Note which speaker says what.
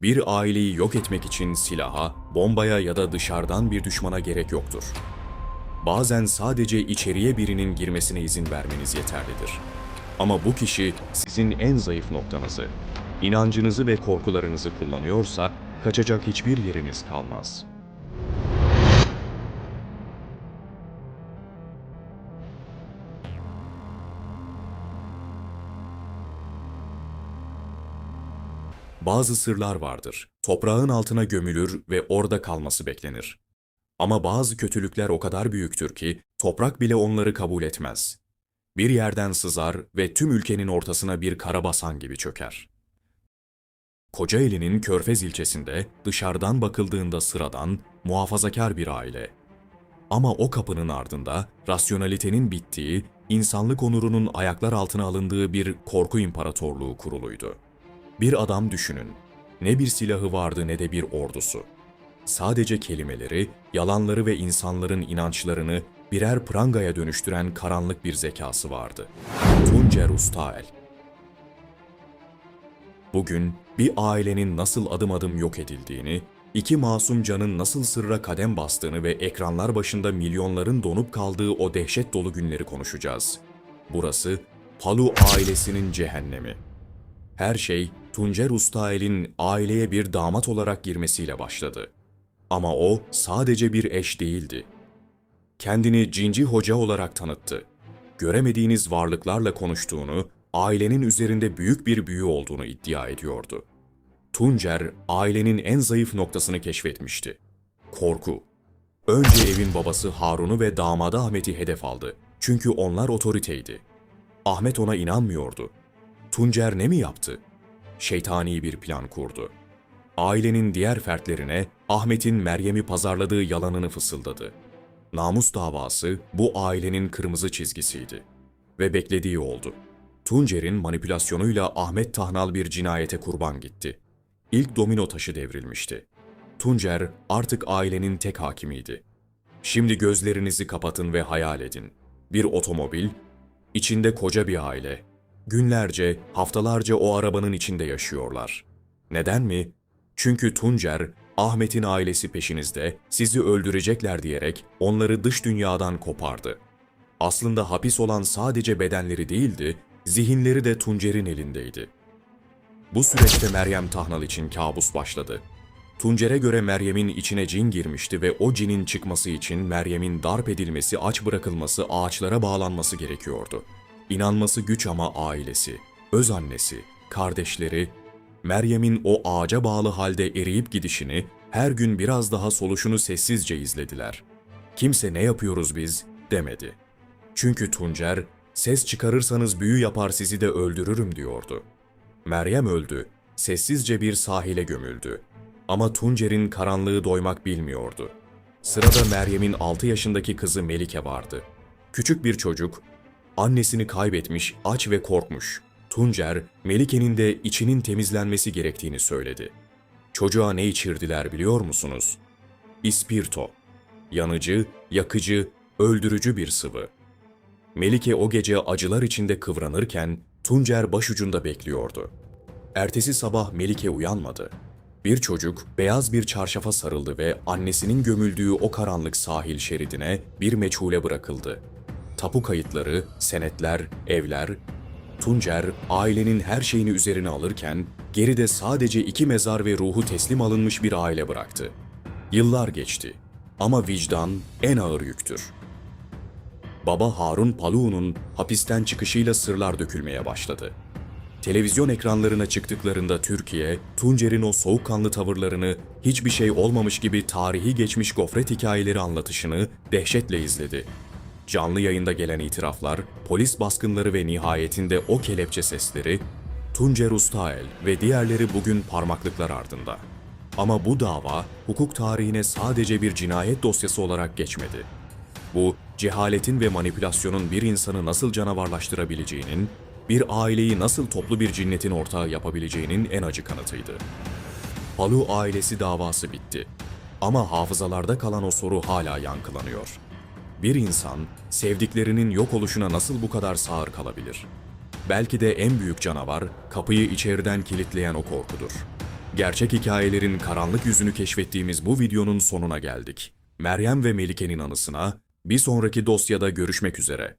Speaker 1: Bir aileyi yok etmek için silaha, bombaya ya da dışarıdan bir düşmana gerek yoktur. Bazen sadece içeriye birinin girmesine izin vermeniz yeterlidir. Ama bu kişi sizin en zayıf noktanızı, inancınızı ve korkularınızı kullanıyorsa kaçacak hiçbir yeriniz kalmaz. Bazı sırlar vardır. Toprağın altına gömülür ve orada kalması beklenir. Ama bazı kötülükler o kadar büyüktür ki toprak bile onları kabul etmez. Bir yerden sızar ve tüm ülkenin ortasına bir karabasan gibi çöker. Kocaeli'nin Körfez ilçesinde dışarıdan bakıldığında sıradan, muhafazakar bir aile. Ama o kapının ardında rasyonalitenin bittiği, insanlık onurunun ayaklar altına alındığı bir korku imparatorluğu kuruluydu. Bir adam düşünün. Ne bir silahı vardı ne de bir ordusu. Sadece kelimeleri, yalanları ve insanların inançlarını birer prangaya dönüştüren karanlık bir zekası vardı. Tuncer Ustael. Bugün bir ailenin nasıl adım adım yok edildiğini, iki masum canın nasıl sırra kadem bastığını ve ekranlar başında milyonların donup kaldığı o dehşet dolu günleri konuşacağız. Burası Palu ailesinin cehennemi. Her şey Tuncer Ustael'in aileye bir damat olarak girmesiyle başladı. Ama o sadece bir eş değildi. Kendini Cinci Hoca olarak tanıttı. Göremediğiniz varlıklarla konuştuğunu, ailenin üzerinde büyük bir büyü olduğunu iddia ediyordu. Tuncer, ailenin en zayıf noktasını keşfetmişti. Korku. Önce evin babası Harun'u ve damadı Ahmet'i hedef aldı. Çünkü onlar otoriteydi. Ahmet ona inanmıyordu. Tuncer ne mi yaptı? Şeytani bir plan kurdu. Ailenin diğer fertlerine Ahmet'in Meryem'i pazarladığı yalanını fısıldadı. Namus davası bu ailenin kırmızı çizgisiydi. Ve beklediği oldu. Tuncer'in manipülasyonuyla Ahmet Tahnal bir cinayete kurban gitti. İlk domino taşı devrilmişti. Tuncer artık ailenin tek hakimiydi. Şimdi gözlerinizi kapatın ve hayal edin. Bir otomobil, içinde koca bir aile. Günlerce, haftalarca o arabanın içinde yaşıyorlar. Neden mi? Çünkü Tuncer, Ahmet'in ailesi peşinizde, sizi öldürecekler diyerek onları dış dünyadan kopardı. Aslında hapis olan sadece bedenleri değildi, zihinleri de Tuncer'in elindeydi. Bu süreçte Meryem Tahnal için kabus başladı. Tuncer'e göre Meryem'in içine cin girmişti ve o cinin çıkması için Meryem'in darp edilmesi, aç bırakılması, ağaçlara bağlanması gerekiyordu. İnanması güç ama ailesi, öz annesi, kardeşleri, Meryem'in o ağaca bağlı halde eriyip gidişini, her gün biraz daha soluşunu sessizce izlediler. Kimse ne yapıyoruz biz demedi. Çünkü Tuncer, ses çıkarırsanız büyü yapar sizi de öldürürüm diyordu. Meryem öldü, sessizce bir sahile gömüldü. Ama Tuncer'in karanlığı doymak bilmiyordu. Sırada Meryem'in 6 yaşındaki kızı Melike vardı. Küçük bir çocuk, annesini kaybetmiş, aç ve korkmuş. Tuncer, Melike'nin de içinin temizlenmesi gerektiğini söyledi. Çocuğa ne içirdiler biliyor musunuz? İspirto. Yanıcı, yakıcı, öldürücü bir sıvı. Melike o gece acılar içinde kıvranırken Tuncer başucunda bekliyordu. Ertesi sabah Melike uyanmadı. Bir çocuk beyaz bir çarşafa sarıldı ve annesinin gömüldüğü o karanlık sahil şeridine bir meçhule bırakıldı. Tapu kayıtları, senetler, evler. Tuncer ailenin her şeyini üzerine alırken geride sadece 2 mezar ve ruhu teslim alınmış bir aile bıraktı. Yıllar geçti ama vicdan en ağır yüktür. Baba Harun Palu'nun hapisten çıkışıyla sırlar dökülmeye başladı. Televizyon ekranlarına çıktıklarında Türkiye, Tuncer'in o soğukkanlı tavırlarını, hiçbir şey olmamış gibi tarihi geçmiş gofret hikayeleri anlatışını dehşetle izledi. Canlı yayında gelen itiraflar, polis baskınları ve nihayetinde o kelepçe sesleri, Tuncer Ustael ve diğerleri bugün parmaklıklar ardında. Ama bu dava, hukuk tarihine sadece bir cinayet dosyası olarak geçmedi. Bu, cehaletin ve manipülasyonun bir insanı nasıl canavarlaştırabileceğinin, bir aileyi nasıl toplu bir cinnetin ortağı yapabileceğinin en acı kanıtıydı. Palu ailesi davası bitti. Ama hafızalarda kalan o soru hala yankılanıyor. Bir insan, sevdiklerinin yok oluşuna nasıl bu kadar sağır kalabilir? Belki de en büyük canavar, kapıyı içeriden kilitleyen o korkudur. Gerçek hikayelerin karanlık yüzünü keşfettiğimiz bu videonun sonuna geldik. Meryem ve Melike'nin anısına bir sonraki dosyada görüşmek üzere.